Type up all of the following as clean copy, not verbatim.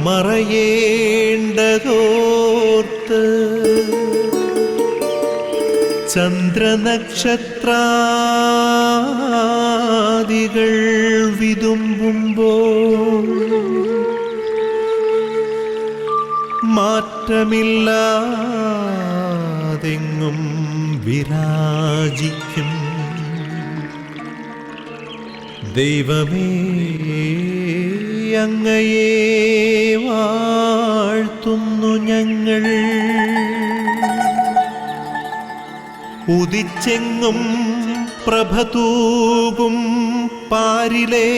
മറയേണ്ടതോർത്ത് ചന്ദ്രനക്ഷത്രാദികൾ വിതുമ്പുമ്പോൾ മാറ്റമില്ലാതെങ്ങും വിരാജിക്കും ദൈവമേ, അങ്ങയെ വാഴ്ത്തുന്നു ഞങ്ങൾ. ഉദിച്ചെങ്ങും പ്രഭതൂകും പാരിലെ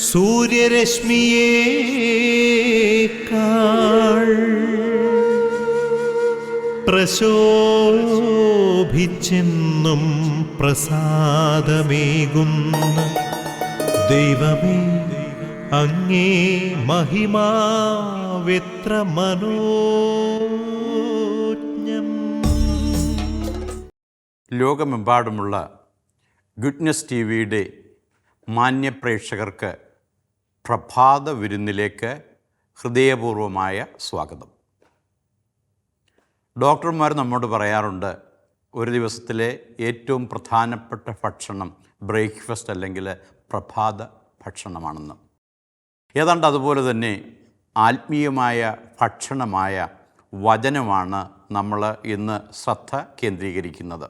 സൂര്യരശ്മിയേക്കാൾ പ്രശോഭിച്ചെന്നും പ്രസാദമേകുന്ന ദൈവമേ, അങ്ങേ മഹിമാവെത്ര മനോജ്ഞം. ലോകമെമ്പാടുമുള്ള ഗുഡ്നെസ് ടി വിയുടെ മാന്യപ്രേക്ഷകർക്ക് പ്രഭാത വിരുന്നിലേക്ക് ഹൃദയപൂർവമായ സ്വാഗതം. ഡോക്ടർമാർ നമ്മോട് പറയാറുണ്ട്, ഒരു ദിവസത്തിലെ ഏറ്റവും പ്രധാനപ്പെട്ട ഭക്ഷണം ബ്രേക്ക്ഫാസ്റ്റ് അല്ലെങ്കിൽ പ്രഭാത ഭക്ഷണമാണെന്ന്. ഏതാണ്ട് അതുപോലെ തന്നെ ആത്മീയമായ ഭക്ഷണമായ വചനമാണ് നമ്മൾ ഇന്ന് ശ്രദ്ധ കേന്ദ്രീകരിക്കുന്നത്.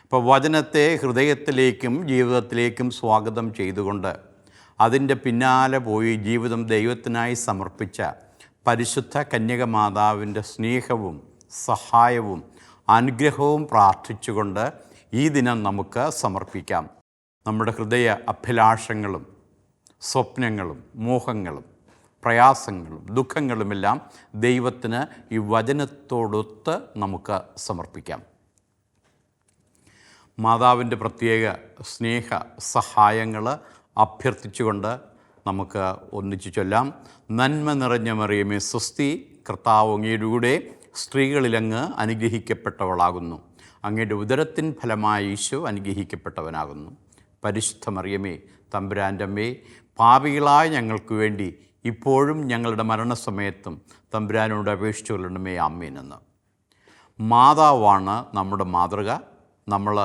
അപ്പോൾ വചനത്തെ ഹൃദയത്തിലേക്കും ജീവിതത്തിലേക്കും സ്വാഗതം ചെയ്തുകൊണ്ട് അതിൻ്റെ പിന്നാലെ പോയി ജീവിതം ദൈവത്തിനായി സമർപ്പിച്ച പരിശുദ്ധ കന്യകമാതാവിൻ്റെ സ്നേഹവും സഹായവും അനുഗ്രഹവും പ്രാർത്ഥിച്ചുകൊണ്ട് ഈ ദിനം നമുക്ക് സമർപ്പിക്കാം. നമ്മുടെ ഹൃദയ അഭിലാഷങ്ങളും സ്വപ്നങ്ങളും മോഹങ്ങളും പ്രയാസങ്ങളും ദുഃഖങ്ങളുമെല്ലാം ദൈവത്തിന് ഈ വചനത്തോടൊത്ത് നമുക്ക് സമർപ്പിക്കാം. മാതാവിൻ്റെ പ്രത്യേക സ്നേഹ സഹായങ്ങൾ അഭ്യർത്ഥിച്ചുകൊണ്ട് നമുക്ക് ഒന്നിച്ചു ചൊല്ലാം. നന്മ നിറഞ്ഞ മറിയമേ സ്വസ്തി, കർത്താവ് അങ്ങയുടെ കൂടെ സ്ത്രീകളിലങ്ങ് അനുഗ്രഹിക്കപ്പെട്ടവളാകുന്നു. അങ്ങയുടെ ഉദരത്തിൻ ഫലമായ ഈശോ അനുഗ്രഹിക്കപ്പെട്ടവനാകുന്നു. പരിശുദ്ധ മറിയമേ തമ്പുരാൻ്റെ അമ്മേ, പാപികളായ ഞങ്ങൾക്ക് വേണ്ടി ഇപ്പോഴും ഞങ്ങളുടെ മരണസമയത്തും തമ്പുരാനോട് അപേക്ഷിച്ചു കൊള്ളണമേ. ആമേനെന്ന്. മാതാവാണ് നമ്മുടെ മാതൃക. നമ്മൾ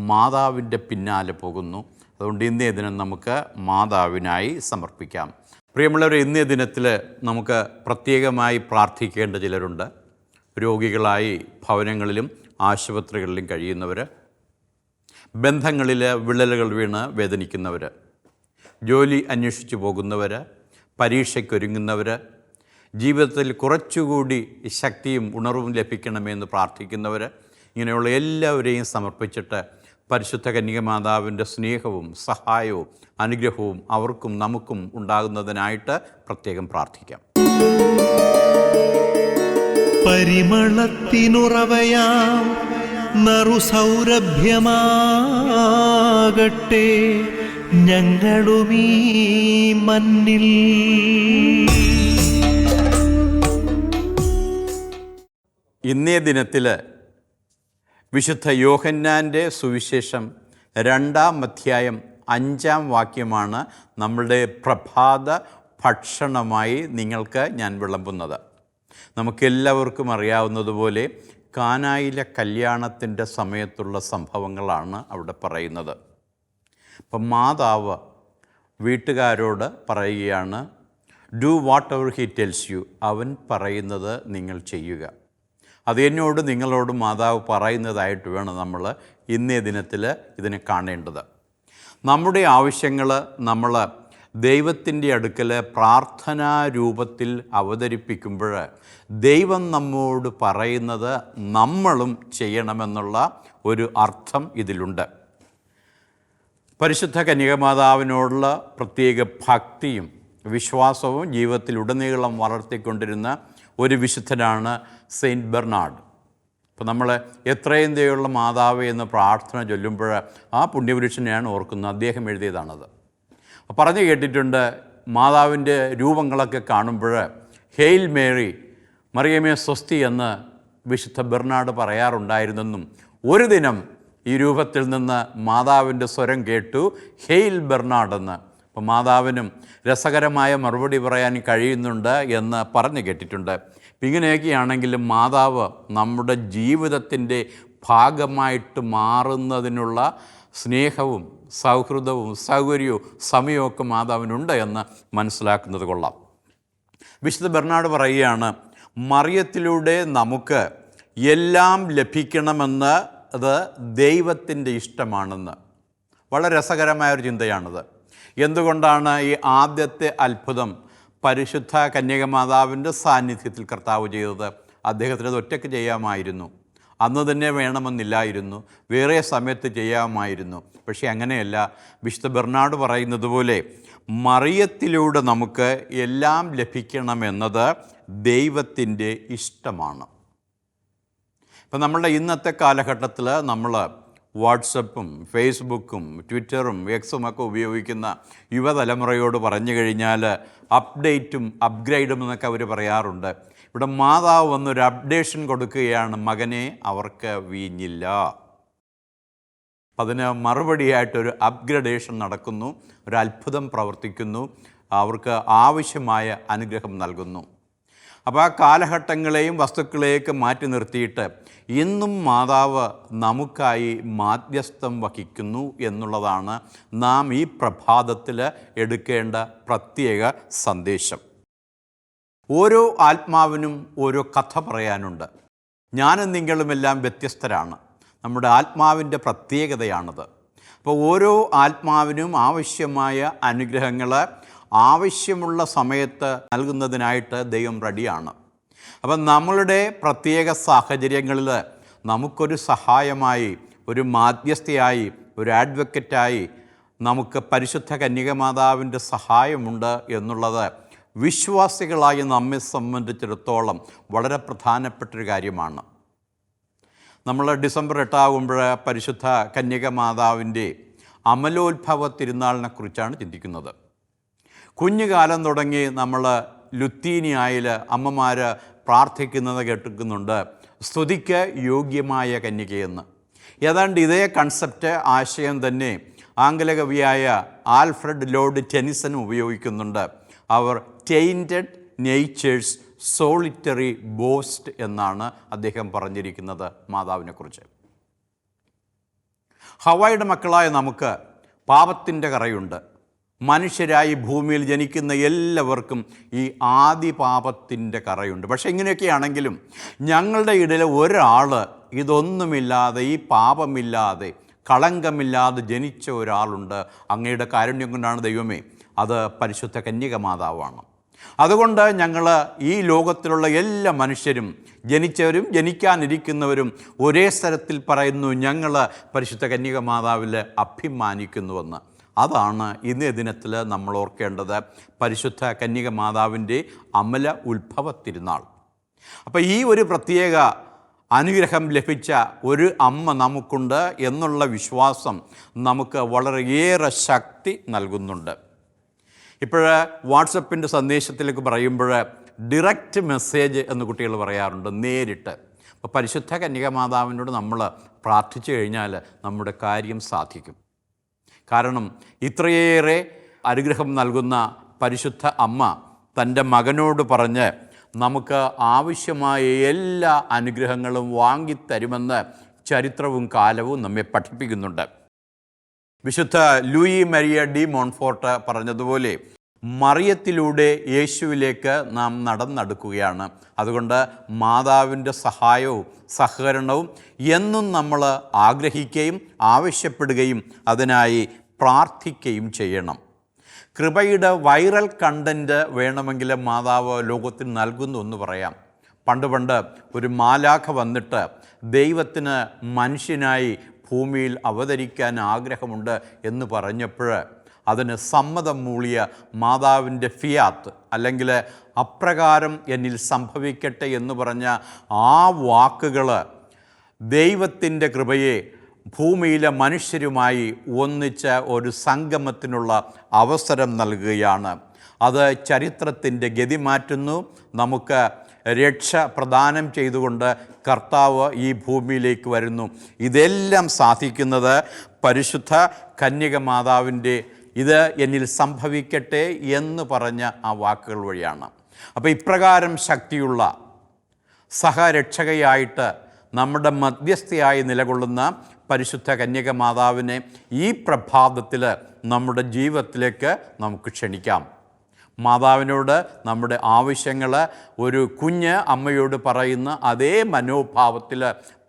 മാതാവിൻ്റെ പിന്നാലെ പോകുന്നു. അതുകൊണ്ട് ഇന്നേ ദിനം നമുക്ക് മാതാവിനായി സമർപ്പിക്കാം. പ്രിയമുള്ളവരെ, ഇന്നേ ദിനത്തിൽ നമുക്ക് പ്രത്യേകമായി പ്രാർത്ഥിക്കേണ്ട ചിലരുണ്ട്. രോഗികളായി ഭവനങ്ങളിലും ആശുപത്രികളിലും കഴിയുന്നവർ, ബന്ധങ്ങളിൽ വിള്ളലുകൾ വീണ് വേദനിക്കുന്നവർ, ജോലി അന്വേഷിച്ച് പോകുന്നവർ, പരീക്ഷയ്ക്കൊരുങ്ങുന്നവർ, ജീവിതത്തിൽ കുറച്ചുകൂടി ശക്തിയും ഉണർവും ലഭിക്കണമെന്ന് പ്രാർത്ഥിക്കുന്നവർ, ഇങ്ങനെയുള്ള എല്ലാവരെയും സമർപ്പിച്ചിട്ട് പരിശുദ്ധ കന്യകമാതാവിൻ്റെ സ്നേഹവും സഹായവും അനുഗ്രഹവും അവർക്കും നമുക്കും ഉണ്ടാകുന്നതിനായിട്ട് പ്രത്യേകം പ്രാർത്ഥിക്കാം. പരിമളത്തിനുറവയാം നറുസൗരഭ്യമാകട്ടെ ഞങ്ങളുമീ മണ്ണിൽ. ഇന്നേ ദിനത്തിൽ വിശുദ്ധ യോഹന്നാൻ്റെ സുവിശേഷം 2-ാം അധ്യായം 5-ാം വാക്യമാണ് നമ്മളുടെ പ്രഭാത ഭക്ഷണമായി നിങ്ങൾക്ക് ഞാൻ വിളമ്പുന്നത്. നമുക്കെല്ലാവർക്കും അറിയാവുന്നതുപോലെ കാനായിലെ കല്യാണത്തിൻ്റെ സമയത്തുള്ള സംഭവങ്ങളാണ് അവിടെ പറയുന്നത്. അപ്പം മാതാവ് വീട്ടുകാരോട് പറയുകയാണ്, do what ever he tells U, അവൻ പറയുന്നത് നിങ്ങൾ ചെയ്യുക. അത് എന്നോട് നിങ്ങളോട് മാതാവ് പറയുന്നതായിട്ട് വേണം നമ്മൾ ഇന്നേ ദിനത്തിൽ ഇതിനെ കാണേണ്ടത്. നമ്മുടെ ആവശ്യങ്ങൾ നമ്മൾ ദൈവത്തിൻ്റെ അടുക്കൽ പ്രാർത്ഥനാ രൂപത്തിൽ അവതരിപ്പിക്കുമ്പോൾ ദൈവം നമ്മോട് പറയുന്നത് നമ്മളും ചെയ്യണമെന്നുള്ള ഒരു അർത്ഥം ഇതിലുണ്ട്. പരിശുദ്ധ കന്യകമാതാവിനോടുള്ള പ്രത്യേക ഭക്തിയും വിശ്വാസവും ജീവിതത്തിലുടനീളം വളർത്തിക്കൊണ്ടിരുന്ന ഒരു വിശുദ്ധനാണ് സെയിൻറ്റ് ബെർണാഡ്. അപ്പോൾ നമ്മൾ എത്രയും ദയുള്ള മാതാവ് എന്ന് പ്രാർത്ഥന ചൊല്ലുമ്പോൾ ആ പുണ്യപുരുഷനെയാണ് ഓർക്കുന്നത്. അദ്ദേഹം എഴുതിയതാണത്. പറഞ്ഞു കേട്ടിട്ടുണ്ട്, മാതാവിൻ്റെ രൂപങ്ങളൊക്കെ കാണുമ്പോൾ ഹെയിൽ മേരി, മറിയമേ സ്വസ്തി എന്ന് വിശുദ്ധ ബെർണാഡ് പറയാറുണ്ടായിരുന്നെന്നും ഒരു ദിനം ഈ രൂപത്തിൽ നിന്ന് മാതാവിൻ്റെ സ്വരം കേട്ടു, ഹെയിൽ ബെർണാഡ് എന്ന്. അപ്പോൾ അപ്പം മാതാവിനും രസകരമായ മറുപടി പറയാൻ കഴിയുന്നുണ്ട് എന്ന് പറഞ്ഞു കേട്ടിട്ടുണ്ട്. ഇങ്ങനെയൊക്കെയാണെങ്കിലും മാതാവ് നമ്മുടെ ജീവിതത്തിൻ്റെ ഭാഗമായിട്ട് മാറുന്നതിനുള്ള സ്നേഹവും സൗഹൃദവും സൗകര്യവും സമയമൊക്കെ മാതാവിനുണ്ട് എന്ന് മനസ്സിലാക്കുന്നത് കൊള്ളാം. വിശുദ്ധ ബെർണാഡ് പറയുകയാണ്, മറിയത്തിലൂടെ നമുക്ക് എല്ലാം ലഭിക്കണമെന്ന് അത് ദൈവത്തിൻ്റെ ഇഷ്ടമാണെന്ന്. വളരെ രസകരമായൊരു ചിന്തയാണിത്. എന്തുകൊണ്ടാണ് ഈ ആദ്യത്തെ അത്ഭുതം പരിശുദ്ധ കന്യകമാതാവിൻ്റെ സാന്നിധ്യത്തിൽ കർത്താവ് ചെയ്തത്? അദ്ദേഹത്തിന് അത് ഒറ്റയ്ക്ക് ചെയ്യാമായിരുന്നു, അന്ന് തന്നെ വേണമെന്നില്ലായിരുന്നു, വേറെ സമയത്ത് ചെയ്യാമായിരുന്നു. പക്ഷേ അങ്ങനെയല്ല. വിശുദ്ധ ബെർണാഡ് പറയുന്നത് പോലെ മറിയത്തിലൂടെ നമുക്ക് എല്ലാം ലഭിക്കണമെന്നത് ദൈവത്തിൻ്റെ ഇഷ്ടമാണ്. ഇപ്പം നമ്മളുടെ ഇന്നത്തെ കാലഘട്ടത്തിൽ നമ്മൾ വാട്സപ്പും ഫേസ്ബുക്കും ട്വിറ്ററും എക്സും ഒക്കെ ഉപയോഗിക്കുന്ന യുവതലമുറയോട് പറഞ്ഞു കഴിഞ്ഞാൽ അപ്ഡേറ്റും അപ്ഗ്രേഡും എന്നൊക്കെ അവർ പറയാറുണ്ട്. ഇവിടെ മാതാവ് വന്നൊരു അപ്ഡേഷൻ കൊടുക്കുകയാണ്, മകനെ അവർക്ക് വീഞ്ഞില്ല. അപ്പം അതിന് മറുപടിയായിട്ടൊരു അപ്ഗ്രഡേഷൻ നടക്കുന്നു, ഒരു അത്ഭുതം പ്രവർത്തിക്കുന്നു, അവർക്ക് ആവശ്യമായ അനുഗ്രഹം നൽകുന്നു. അപ്പോൾ ആ കാലഘട്ടങ്ങളെയും വസ്തുക്കളെയൊക്കെ മാറ്റി നിർത്തിയിട്ട് ഇന്നും മാതാവ് നമുക്കായി മാധ്യസ്ഥം വഹിക്കുന്നു എന്നുള്ളതാണ് നാം ഈ പ്രഭാതത്തിൽ എടുക്കേണ്ട പ്രത്യേക സന്ദേശം. ഓരോ ആത്മാവിനും ഓരോ കഥ പറയാനുണ്ട്. ഞാനും നിങ്ങളുമെല്ലാം വ്യത്യസ്തരാണ്. നമ്മുടെ ആത്മാവിൻ്റെ പ്രത്യേകതയാണത്. അപ്പോൾ ഓരോ ആത്മാവിനും ആവശ്യമായ അനുഗ്രഹങ്ങൾ ആവശ്യമുള്ള സമയത്ത് നൽകുന്നതിനായിട്ട് ദൈവം റെഡിയാണ്. അപ്പം നമ്മളുടെ പ്രത്യേക സാഹചര്യങ്ങളിൽ നമുക്കൊരു സഹായമായി, ഒരു മാധ്യസ്ഥയായി, ഒരു അഡ്വക്കറ്റായി നമുക്ക് പരിശുദ്ധ കന്യകമാതാവിൻ്റെ സഹായമുണ്ട് എന്നുള്ളത് വിശ്വാസികളായി നമ്മെ സംബന്ധിച്ചിടത്തോളം വളരെ പ്രധാനപ്പെട്ടൊരു കാര്യമാണ്. നമ്മൾ ഡിസംബർ 8 പരിശുദ്ധ കന്യകമാതാവിൻ്റെ അമലോത്ഭവ തിരുനാളിനെ കുറിച്ചാണ് ചിന്തിക്കുന്നത്. കുഞ്ഞുകാലം തുടങ്ങി നമ്മൾ ലുത്തീനിയായിൽ അമ്മമാർ പ്രാർത്ഥിക്കുന്നത് കേട്ടിരിക്കുന്നുണ്ട്, സ്തുതിക്ക് യോഗ്യമായ കന്യകയെന്ന്. ഏതാണ്ട് ഇതേ കൺസെപ്റ്റ്, ആശയം തന്നെ ആംഗല കവിയായ ആൽഫ്രഡ് ലോർഡ് ടെനിസനും ഉപയോഗിക്കുന്നുണ്ട്. അവർ ടെയിൻറ്റഡ് നേച്ചേഴ്സ് സോളിറ്ററി ബോസ്റ്റ് എന്നാണ് അദ്ദേഹം പറഞ്ഞിരിക്കുന്നത് മാതാവിനെക്കുറിച്ച്. ഹവായുടെ മക്കളായ നമുക്ക് പാപത്തിൻ്റെ കറയുണ്ട്. മനുഷ്യരായി ഭൂമിയിൽ ജനിക്കുന്ന എല്ലാവർക്കും ഈ ആദി പാപത്തിൻ്റെ കറയുണ്ട്. പക്ഷേ ഇങ്ങനെയൊക്കെയാണെങ്കിലും ഞങ്ങളുടെ ഇടയിൽ ഒരാൾ ഇതൊന്നുമില്ലാതെ, ഈ പാപമില്ലാതെ, കളങ്കമില്ലാതെ ജനിച്ച ഒരാളുണ്ട്. അങ്ങയുടെ കാരുണ്യം കൊണ്ടാണ് ദൈവമേ, അത് പരിശുദ്ധ കന്യകമാതാവാണ്. അതുകൊണ്ട് ഞങ്ങൾ ഈ ലോകത്തിലുള്ള എല്ലാ മനുഷ്യരും, ജനിച്ചവരും ജനിക്കാനിരിക്കുന്നവരും ഒരേ സ്ഥലത്തിൽ പറയുന്നു, ഞങ്ങൾ പരിശുദ്ധ കന്യകമാതാവിൽ അഭിമാനിക്കുന്നുവെന്ന്. അതാണ് ഇന്നേ ദിനത്തിൽ നമ്മൾ ഓർക്കേണ്ടത്, പരിശുദ്ധ കന്യകമാതാവിൻ്റെ അമല ഉത്ഭവ തിരുനാൾ. അപ്പോൾ ഈ ഒരു പ്രത്യേക അനുഗ്രഹം ലഭിച്ച ഒരു അമ്മ നമുക്കുണ്ട് എന്നുള്ള വിശ്വാസം നമുക്ക് വളരെയേറെ ശക്തി നൽകുന്നുണ്ട്. ഇപ്പോൾ വാട്സപ്പിൻ്റെ സന്ദേശത്തിലേക്ക് പറയുമ്പോൾ ഡിറക്റ്റ് മെസ്സേജ് എന്ന് കുട്ടികൾ പറയാറുണ്ട്, നേരിട്ട്. അപ്പോൾ പരിശുദ്ധ കന്യകമാതാവിനോട് നമ്മൾ പ്രാർത്ഥിച്ചു കഴിഞ്ഞാൽ നമ്മുടെ കാര്യം സാധിക്കും. കാരണം ഇത്രയേറെ അനുഗ്രഹം നൽകുന്ന പരിശുദ്ധ അമ്മ തൻ്റെ മകനോട് പറഞ്ഞ് നമുക്ക് ആവശ്യമായ എല്ലാ അനുഗ്രഹങ്ങളും വാങ്ങിത്തരുമെന്ന് ചരിത്രവും കാലവും നമ്മെ പഠിപ്പിക്കുന്നുണ്ട്. വിശുദ്ധ ലൂയി മരിയ ഡി മോൺഫോർട്ട് പറഞ്ഞതുപോലെ മറിയത്തിലൂടെ യേശുവിലേക്ക് നാം നടന്നെടുക്കുകയാണ്. അതുകൊണ്ട് മാതാവിൻ്റെ സഹായവും സഹകരണവും എന്നും നമ്മൾ ആഗ്രഹിക്കുകയും ആവശ്യപ്പെടുകയും അതിനായി പ്രാർത്ഥിക്കുകയും ചെയ്യണം. കൃപയുടെ വൈറൽ കണ്ടൻറ്റ് വേണമെങ്കിൽ മാതാവ് ലോകത്തിന് നൽകുന്നു എന്ന് പറയാം. പണ്ട് ഒരു മാലാഖ വന്നിട്ട് ദൈവത്തിന് മനുഷ്യനായി ഭൂമിയിൽ അവതരിക്കാൻ ആഗ്രഹമുണ്ട് എന്ന് പറഞ്ഞപ്പോൾ അതിന് സമ്മതം മൂളിയ മാതാവിൻ്റെ ഫിയാത്ത്, അല്ലെങ്കിൽ അപ്രകാരം എന്നിൽ സംഭവിക്കട്ടെ എന്ന് പറഞ്ഞ ആ വാക്കുകൾ ദൈവത്തിൻ്റെ കൃപയെ ഭൂമിയിലെ മനുഷ്യരുമായി ഒന്നിച്ച ഒരു സംഗമത്തിനുള്ള അവസരം നൽകുകയാണ്. അത് ചരിത്രത്തിൻ്റെ ഗതി മാറ്റുന്നു. നമുക്ക് രക്ഷ പ്രദാനം ചെയ്തുകൊണ്ട് കർത്താവ് ഈ ഭൂമിയിലേക്ക് വരുന്നു. ഇതെല്ലാം സാധിക്കുന്നത് പരിശുദ്ധ കന്യകമാതാവിൻ്റെ ഇത് എന്നിൽ സംഭവിക്കട്ടെ എന്ന് പറഞ്ഞ ആ വാക്കുകൾ വഴിയാണ്. അപ്പോൾ ഇപ്രകാരം ശക്തിയുള്ള സഹരക്ഷകയായിട്ട് നമ്മുടെ മധ്യസ്ഥയായി നിലകൊള്ളുന്ന പരിശുദ്ധ കന്യക മാതാവിനെ ഈ പ്രഭാതത്തിൽ നമ്മുടെ ജീവിതത്തിലേക്ക് നമുക്ക് ക്ഷണിക്കാം. മാതാവിനോട് നമ്മുടെ ആവശ്യങ്ങൾ ഒരു കുഞ്ഞ് അമ്മയോട് പറയുന്ന അതേ മനോഭാവത്തിൽ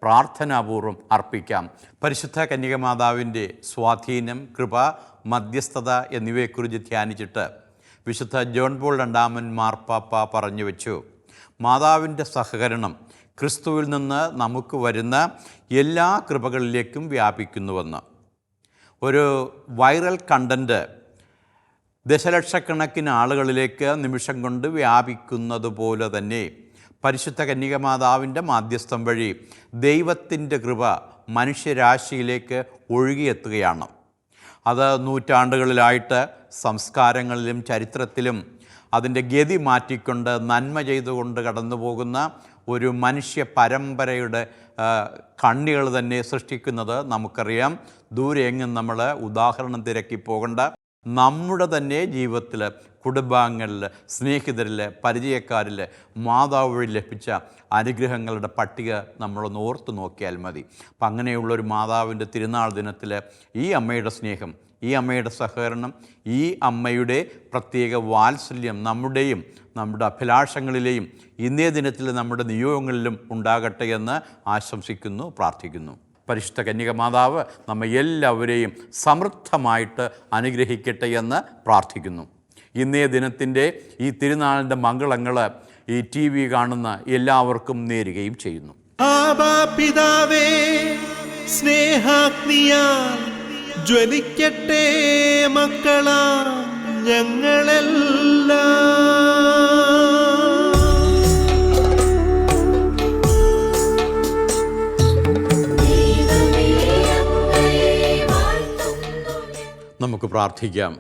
പ്രാർത്ഥനാപൂർവ്വം അർപ്പിക്കാം. പരിശുദ്ധ കന്യക മാതാവിൻ്റെ സ്വാധീനം, കൃപ, മധ്യസ്ഥത എന്നിവയെക്കുറിച്ച് ധ്യാനിച്ചിട്ട് വിശുദ്ധ ജോൺ പോൾ രണ്ടാമൻ മാർപ്പാപ്പ പറഞ്ഞു വെച്ചു, മാതാവിൻ്റെ സഹകരണം ക്രിസ്തുവിൽ നിന്ന് നമുക്ക് വരുന്ന എല്ലാ കൃപകളിലേക്കും വ്യാപിക്കുന്നുവെന്ന്. ഒരു വൈറൽ കണ്ടൻറ്റ് ദശലക്ഷക്കണക്കിന് ആളുകളിലേക്ക് നിമിഷം കൊണ്ട് വ്യാപിക്കുന്നത് പോലെ തന്നെ പരിശുദ്ധ കന്യക മാതാവിൻ്റെ മാധ്യസ്ഥം വഴി ദൈവത്തിൻ്റെ കൃപ മനുഷ്യരാശിയിലേക്ക് ഒഴുകിയെത്തുകയാണ്. അത് നൂറ്റാണ്ടുകളിലായിട്ട് സംസ്കാരങ്ങളിലും ചരിത്രത്തിലും അതിൻ്റെ ഗതി മാറ്റിക്കൊണ്ട് നന്മ ചെയ്തുകൊണ്ട് കടന്നു പോകുന്ന ഒരു മനുഷ്യ പരമ്പരയുടെ കണ്ണികൾ തന്നെ സൃഷ്ടിക്കുന്നത് നമുക്കറിയാം. ദൂരെ എങ്ങും നമ്മൾ ഉദാഹരണം തിരക്കി പോകേണ്ട. നമ്മുടെ തന്നെ ജീവിതത്തിൽ, കുടുംബാംഗങ്ങളിൽ, സ്നേഹിതരിൽ, പരിചയക്കാരിൽ മാതാവ് വഴി ലഭിച്ച അനുഗ്രഹങ്ങളുടെ പട്ടിക നമ്മളൊന്ന് ഓർത്ത് നോക്കിയാൽ മതി. അപ്പം അങ്ങനെയുള്ളൊരു മാതാവിൻ്റെ തിരുനാൾ ദിനത്തിൽ ഈ അമ്മയുടെ സ്നേഹം, ഈ അമ്മയുടെ സഹകരണം, ഈ അമ്മയുടെ പ്രത്യേക വാത്സല്യം നമ്മുടെയും നമ്മുടെ അഭിലാഷങ്ങളിലെയും ഇന്നേ ദിനത്തിൽ നമ്മുടെ നിയോഗങ്ങളിലും ഉണ്ടാകട്ടെ എന്ന് ആശംസിക്കുന്നു, പ്രാർത്ഥിക്കുന്നു. പരിശുദ്ധ കന്യക മാതാവ് നമ്മെ എല്ലാവരെയും സമൃദ്ധമായിട്ട് അനുഗ്രഹിക്കട്ടെ എന്ന് പ്രാർത്ഥിക്കുന്നു. ഇന്നേ ദിനത്തിൻ്റെ ഈ തിരുനാളിൻ്റെ മംഗളങ്ങൾ ഈ TV കാണുന്ന എല്ലാവർക്കും നേരുകയും ചെയ്യുന്നു. ആബാ പിതാവേ, സ്നേഹാഗ്നിയാൽ ജ്വലിക്കട്ടെ മക്കളാ ഞങ്ങളെല്ലാം. നമുക്ക് പ്രാർത്ഥിക്കാം.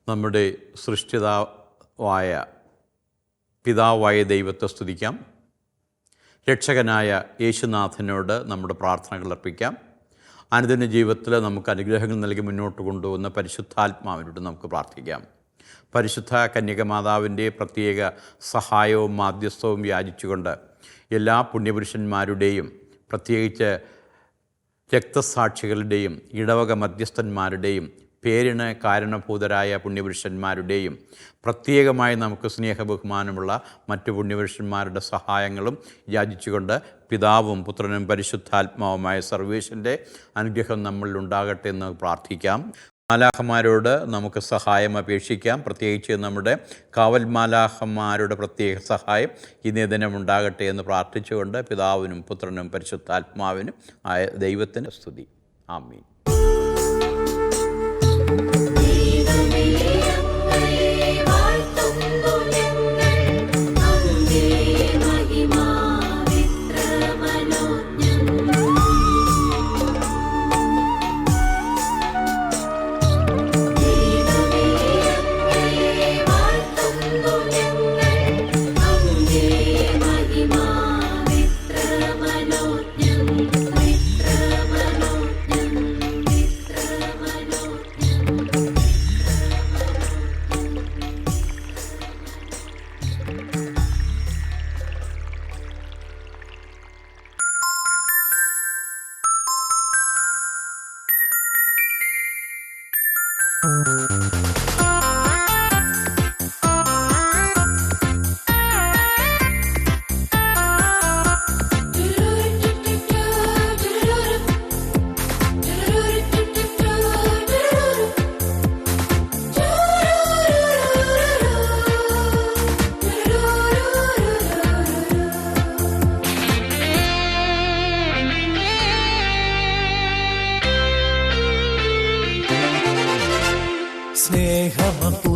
നമ്മുടെ സൃഷ്ടിതാവായ പിതാവായ ദൈവത്തെ സ്തുതിക്കാം. രക്ഷകനായ യേശുനാഥനോട് നമ്മുടെ പ്രാർത്ഥനകൾ അർപ്പിക്കാം. അനുദിന ജീവിതത്തിൽ നമുക്ക് അനുഗ്രഹങ്ങൾ നൽകി മുന്നോട്ട് കൊണ്ടുപോകുന്ന പരിശുദ്ധാത്മാവിനോട് നമുക്ക് പ്രാർത്ഥിക്കാം. പരിശുദ്ധ കന്യക മാതാവിൻ്റെ പ്രത്യേക സഹായവും മാധ്യസ്ഥവും യാചിച്ചുകൊണ്ട് എല്ലാ പുണ്യപുരുഷന്മാരുടെയും, പ്രത്യേകിച്ച് രക്തസാക്ഷികളുടെയും ഇടവക മധ്യസ്ഥന്മാരുടെയും പേരിന് കാരണഭൂതരായ പുണ്യപുരുഷന്മാരുടെയും പ്രത്യേകമായി നമുക്ക് സ്നേഹബഹുമാനമുള്ള മറ്റു പുണ്യപുരുഷന്മാരുടെ സഹായങ്ങളും യാചിച്ചുകൊണ്ട് പിതാവും പുത്രനും പരിശുദ്ധാത്മാവുമായ സർവേശ്വരൻ്റെ അനുഗ്രഹം നമ്മളിൽ ഉണ്ടാകട്ടെ എന്ന് പ്രാർത്ഥിക്കാം. മാലാഖമാരോട് നമുക്ക് സഹായം അപേക്ഷിക്കാം. പ്രത്യേകിച്ച് നമ്മുടെ കാവൽ മാലാഖമാരുടെ പ്രത്യേക സഹായം ഇന്നേ ദിനം ഉണ്ടാകട്ടെ എന്ന് പ്രാർത്ഥിച്ചുകൊണ്ട് പിതാവിനും പുത്രനും പരിശുദ്ധാത്മാവിനും ആയ ദൈവത്തിന് സ്തുതി. ആമീൻ.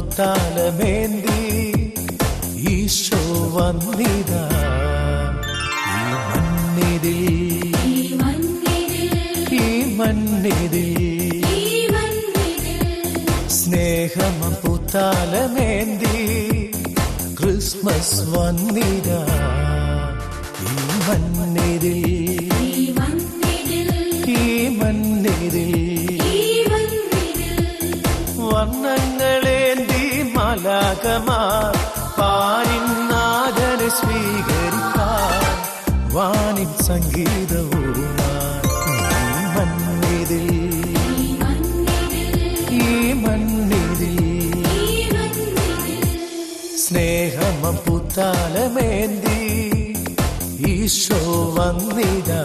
സ്നേഹമപുത്താലമേന്തി ഈശോ വന്നിതാ ഈ മണ്ണിതിൽ സ്നേഹമപുത്താലമേന്തി ക്രിസ്മസ് വന്നിതാ ഈ മണ്ണിതിൽ മാലാകമാർ പാരിൻ നാഥനെ സ്വീകരിക്കാൻ വാനിൻ സംഗീതവുമായി ഈ മണ്ണിതിൽ സ്നേഹമം പുത്താലമേന്തി ഈശോ വന്നിതാ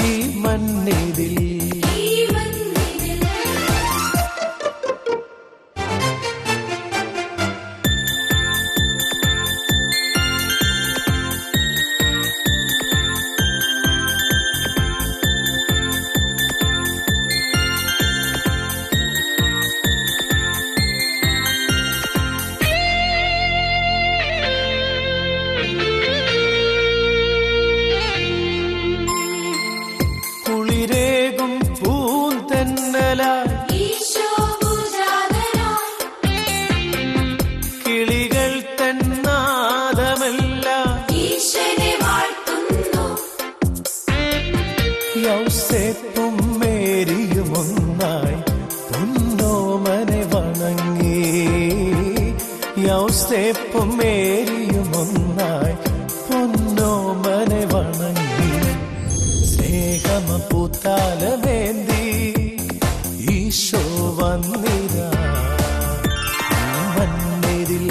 ഈ മണ്ണിതിൽ കുളിരേകും പൂന്തന്നലായി കിളികൾ തന്നാദമല്ല യൗസേപ്പും മേരിയും ഒന്നായി പൊന്നോമനെ വണങ്ങി യൗസേപ്പും മേരിയും ഒന്നായി പൊന്നോമനെ വണങ്ങി സ്നേഹമ പൂത്താലമേന്തി ഈശോ വന്നിതാ മണ്ണിതിൽ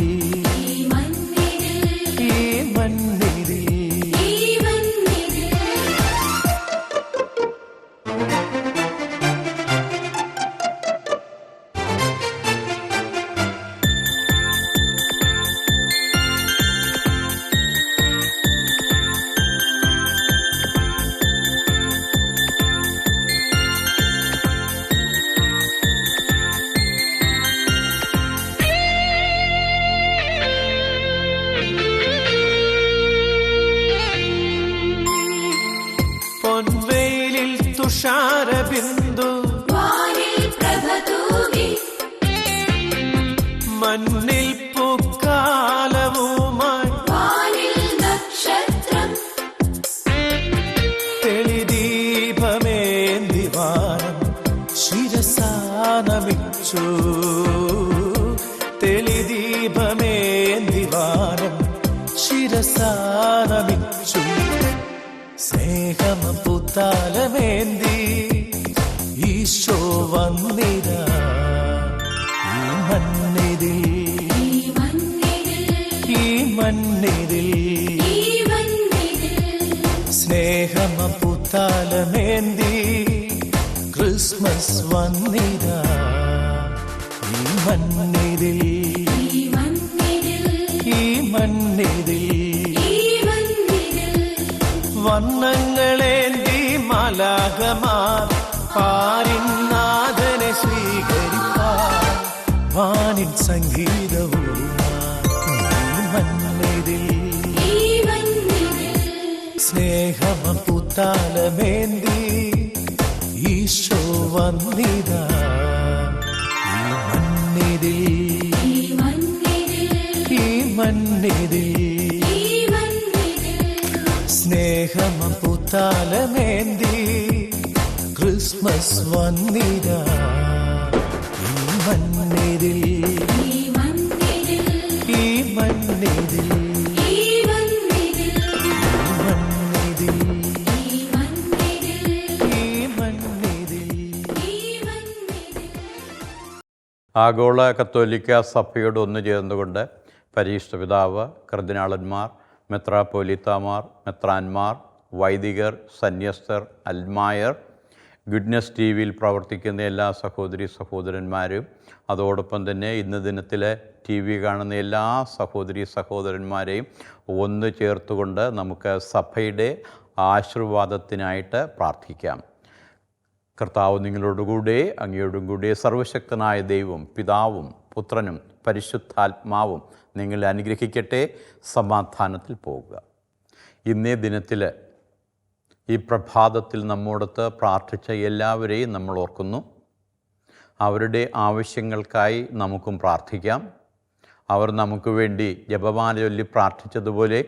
ഈ മണ്ണിതിൽ പൊൻവെയിലിൽ തുഷാരബിന്ദു മണ്ണിൽ പൂക്കാലവുമായി തെളിദീപമേന്തി വാനം ശിരസാനമിച്ചു തെളിദീപമേന്തി വാനം ശിരസാനമിച്ചു സ്നേഹമ പുത്താലമേന്തി ഈശോ വന്നിതാ ഈ മണ്ണിതിൽ ഈ മണ്ണിതിൽ സ്നേഹമ പുത്താലമേന്തി ക്രിസ്മസ് വന്നിതാ ഈ മണ്ണിതിൽ ഈ മണ്ണിതിൽ വർണ്ണങ്ങളേന്തി മാലാകമാർ പാരിൻ നാഥനെ സ്വീകരിക്കാൻ വാനിൻ സംഗീതവുമായി മണ്ണിതിൽ സ്നേഹമ പുത്താലമേന്തി ഈശോ വന്നിതാ ഈ മണ്ണിതിൽ ഈ മണ്ണിതിൽ സ്നേഹമ പുത്താലമേന്തി ക്രിസ്മസ് വന്നിതാ ഈ മണ്ണിതിൽ ഈ മണ്ണിതിൽ ആഗോള കത്തോലിക്ക സഭയോട് ഒന്നു ചേർന്നുകൊണ്ട് പരിശുദ്ധ പിതാവ്, കർദിനാളന്മാർ, മെത്രാപ്പോലീത്താമാർ, മെത്രാന്മാർ, വൈദികർ, സന്യസ്തർ, അൽമായർ, ഗുഡ്നസ് ടി വിയിൽ പ്രവർത്തിക്കുന്ന എല്ലാ സഹോദരി സഹോദരന്മാരും, അതോടൊപ്പം തന്നെ ഇന്ന് ദിനത്തിലെ ടി വി കാണുന്ന എല്ലാ സഹോദരി സഹോദരന്മാരെയും ഒന്ന് ചേർത്തുകൊണ്ട് നമുക്ക് സഭയുടെ ആശീർവാദത്തിനായിട്ട് പ്രാർത്ഥിക്കാം. കർത്താവ് നിങ്ങളോടുകൂടെ, അങ്ങയോടും കൂടെ സർവശക്തനായ ദൈവം, പിതാവും പുത്രനും പരിശുദ്ധാത്മാവും നിങ്ങളെ അനുഗ്രഹിക്കട്ടെ. സമാധാനത്തിൽ പോകുക. ഇന്നേ ദിനത്തിൽ ഈ പ്രഭാതത്തിൽ നമ്മോടൊത്ത് പ്രാർത്ഥിച്ച എല്ലാവരെയും നമ്മൾ ഓർക്കുന്നു. അവരുടെ ആവശ്യങ്ങൾക്കായി നമുക്കും പ്രാർത്ഥിക്കാം. അവർ നമുക്ക് വേണ്ടി ജപമാല ചൊല്ലി പ്രാർത്ഥിച്ചതുപോലെ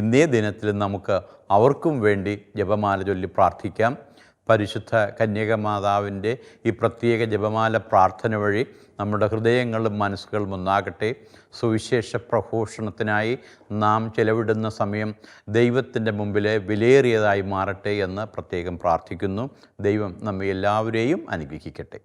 ഇന്നേ ദിനത്തിൽ നമുക്ക് അവർക്കും വേണ്ടി ജപമാല ചൊല്ലി പ്രാർത്ഥിക്കാം. പരിശുദ്ധ കന്യകമാതാവിൻ്റെ ഈ പ്രത്യേക ജപമാല പ്രാർത്ഥന വഴി നമ്മുടെ ഹൃദയങ്ങളും മനസ്സുകളും ഒന്നാകട്ടെ. സുവിശേഷ പ്രഘോഷണത്തിനായി നാം ചെലവിടുന്ന സമയം ദൈവത്തിൻ്റെ മുമ്പിൽ വിലയേറിയതായി മാറട്ടെ എന്ന് പ്രത്യേകം പ്രാർത്ഥിക്കുന്നു. ദൈവം നമ്മെ എല്ലാവരെയും അനുഗ്രഹിക്കട്ടെ.